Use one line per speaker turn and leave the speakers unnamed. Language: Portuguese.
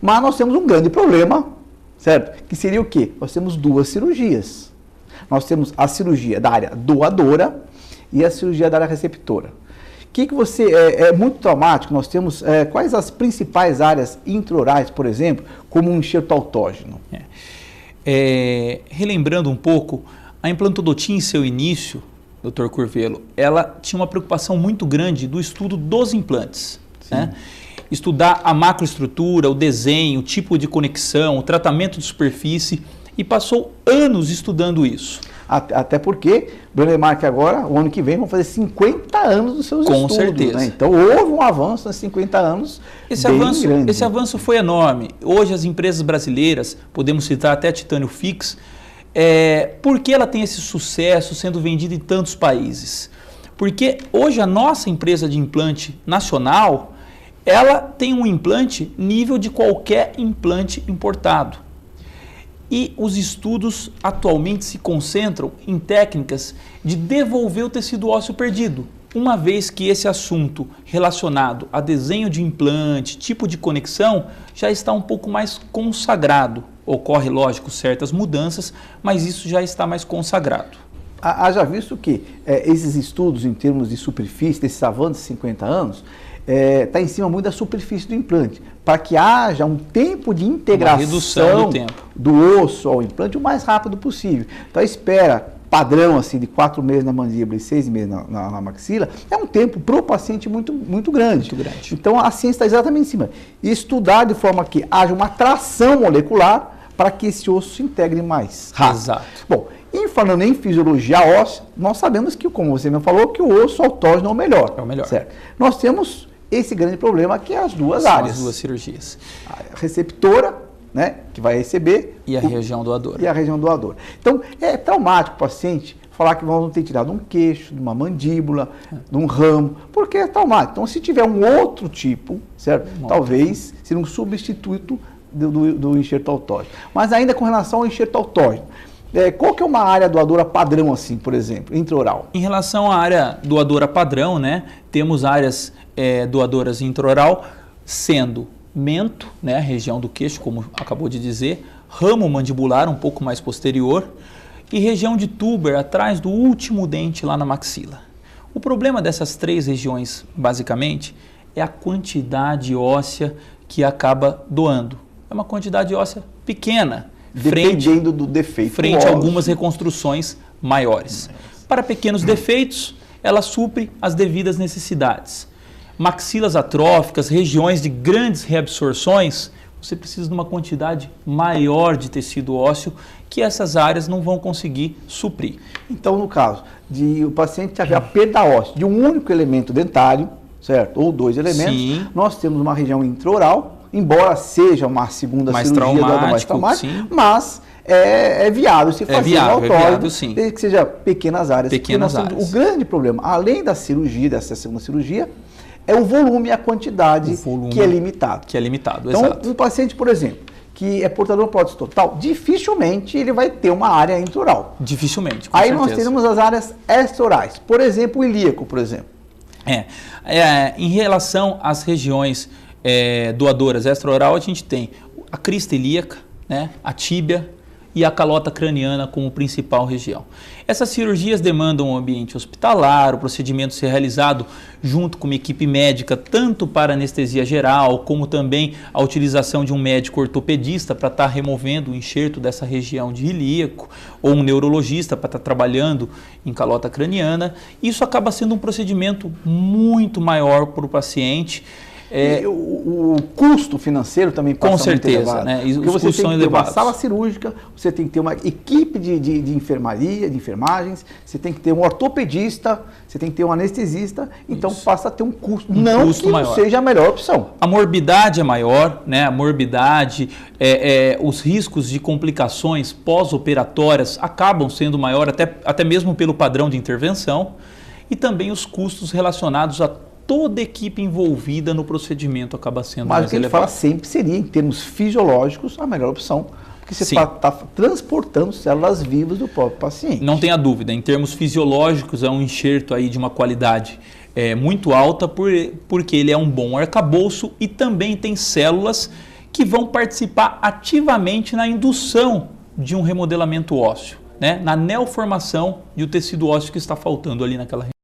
Mas nós temos um grande problema, certo? Que seria o quê? Nós temos duas cirurgias. Nós temos a cirurgia da área doadora e a cirurgia da área receptora. Que você é muito traumático? Nós temos quais as principais áreas intraorais, por exemplo, como um enxerto autógeno?
Relembrando um pouco, a implantodontia em seu início, Dr. Curvelo, ela tinha uma preocupação muito grande do estudo dos implantes, né? Estudar a macroestrutura, o desenho, o tipo de conexão, o tratamento de superfície, e passou anos estudando isso.
Até porque, Brademar, que agora, o ano que vem, vão fazer 50 anos dos seus estudos.
Com certeza.
Né? Então, houve um avanço nesses 50 anos grande.
Esse avanço foi enorme. Hoje, as empresas brasileiras, podemos citar até a Titânio Fix, por que ela tem esse sucesso sendo vendida em tantos países? Porque hoje a nossa empresa de implante nacional, ela tem um implante nível de qualquer implante importado. E os estudos atualmente se concentram em técnicas de devolver o tecido ósseo perdido, uma vez que esse assunto relacionado a desenho de implante, tipo de conexão, já está um pouco mais consagrado. Ocorre, lógico, certas mudanças, mas isso já está mais consagrado.
Haja visto que esses estudos em termos de superfície, desses avanços de 50 anos, está em cima muito da superfície do implante, para que haja um tempo de integração do osso ao implante o mais rápido possível. Então, a espera padrão assim, de 4 meses na mandíbula e 6 meses na maxila é um tempo para o paciente muito grande. Então, a ciência está exatamente em cima. Estudar de forma que haja uma tração molecular para que esse osso se integre mais rápido.
Exato.
Bom, e falando em fisiologia óssea, nós sabemos que, como você me falou, que o osso autógeno é o melhor.
É o melhor.
Certo? Nós temos esse grande problema que é as duas áreas.
As duas cirurgias.
A receptora, né, que vai receber.
E a região doadora.
E a região doadora. Então, é traumático o paciente falar que vão ter tirado um queixo, de uma mandíbula, de um ramo, porque é traumático. Então, se tiver um outro tipo, certo? Talvez seja um substituto do enxerto autógeno. Mas ainda com relação ao enxerto autógeno, qual que é uma área doadora padrão, assim, por exemplo, intraoral?
Em relação à área doadora padrão, né, temos áreas doadoras intraoral, sendo mento, né, a região do queixo, como acabou de dizer, ramo mandibular, um pouco mais posterior, e região de túber, atrás do último dente lá na maxila. O problema dessas três regiões, basicamente, é a quantidade óssea que acaba doando. É uma quantidade óssea pequena,
dependendo do defeito,
frente a algumas reconstruções maiores. Para pequenos defeitos, ela supre as devidas necessidades. Maxilas atróficas, regiões de grandes reabsorções, você precisa de uma quantidade maior de tecido ósseo que essas áreas não vão conseguir suprir.
Então, no caso de o paciente tiver a perda óssea de um único elemento dentário, certo? Ou dois elementos, sim, nós temos uma região intraoral, embora seja uma segunda cirurgia mais traumática, mas é viável se fazer um autógeno, desde que seja pequenas áreas. O grande problema, além da cirurgia, dessa segunda cirurgia, é o volume e a quantidade que é limitado.
Então,
um paciente, por exemplo, que é portador de prótese total, dificilmente ele vai ter uma área intraoral.
Dificilmente, com
Aí
certeza.
Nós temos as áreas extraorais, por exemplo, o ilíaco, por exemplo.
Em relação às regiões doadoras extraoral, a gente tem a crista ilíaca, né, a tíbia e a calota craniana como principal região. Essas cirurgias demandam um ambiente hospitalar, o procedimento ser realizado junto com uma equipe médica, tanto para anestesia geral, como também a utilização de um médico ortopedista para estar removendo o enxerto dessa região de ilíaco, ou um neurologista para estar trabalhando em calota craniana. Isso acaba sendo um procedimento muito maior para o paciente.
O custo financeiro também passa
com certeza,
muito elevado,
né?
Porque você tem que ter uma sala cirúrgica, você tem que ter uma equipe de enfermaria, de enfermagens, você tem que ter um ortopedista, você tem que ter um anestesista, então passa a ter um custo, não seja a melhor opção.
A morbidade é maior, né? A morbidade, os riscos de complicações pós-operatórias acabam sendo maior, até mesmo pelo padrão de intervenção, e também os custos relacionados a toda a equipe envolvida no procedimento acaba sendo mais elevado. Mas o que ele
fala sempre seria, em termos fisiológicos, a melhor opção, porque você está transportando células vivas do próprio paciente.
Não tenha dúvida, em termos fisiológicos é um enxerto aí de uma qualidade muito alta, porque ele é um bom arcabouço e também tem células que vão participar ativamente na indução de um remodelamento ósseo, né? Na neoformação de um tecido ósseo que está faltando ali naquela região.